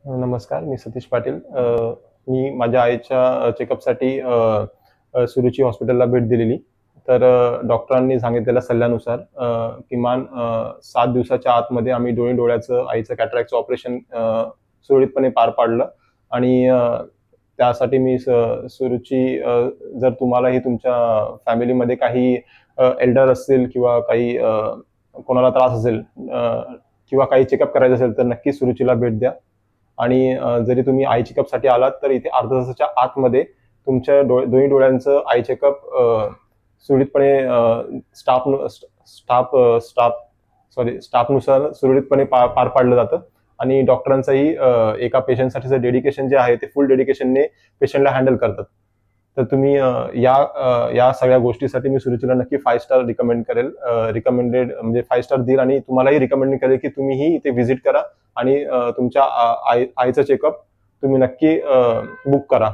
नमस्कार, मी सतीश पाटील. मी माझ्या आईच्या चेकअपसाठी सुरुची हॉस्पिटलला भेट दिलेली. तर डॉक्टरांनी सांगितलेल्या सल्ल्यानुसार किमान 7 दिवसाच्या आतमध्ये आम्ही डोळ्याचं आईचं कॅटरॅक्टचं ऑपरेशन सुरळीतपणे पार पाडलं. आणि त्यासाठी मी सुरुची, जर तुम्हालाही तुमच्या फॅमिलीमध्ये काही एल्डर असतील किंवा काही कोणाला त्रास असेल किंवा काही चेकअप करायचं असेल तर नक्की सुरुचीला भेट द्या. आणि जरी तुम्ही आय चेकअपसाठी आलात तर इथे अर्ध्या तासाच्या आतमध्ये तुमच्या दोन्ही डोळ्यांचं आय चेकअप सुरळीतपणे स्टाफनुसार सुरळीतपणे पार पाडलं जातं. आणि डॉक्टरांचंही एका पेशंटसाठीचं डेडिकेशन जे आहे ते फुल डेडिकेशनने पेशंटला हँडल करतात. तर तुम्ही या सगळ्या गोष्टीसाठी मी सुरुचीला नक्की 5 स्टार रिकमेंडेड म्हणजे 5 स्टार देईल. आणि तुम्हालाही रिकमेंड करेल की तुम्हीही इथे व्हिजिट करा आणि तुमच्या आईचं चेकअप तुम्ही नक्की बुक करा.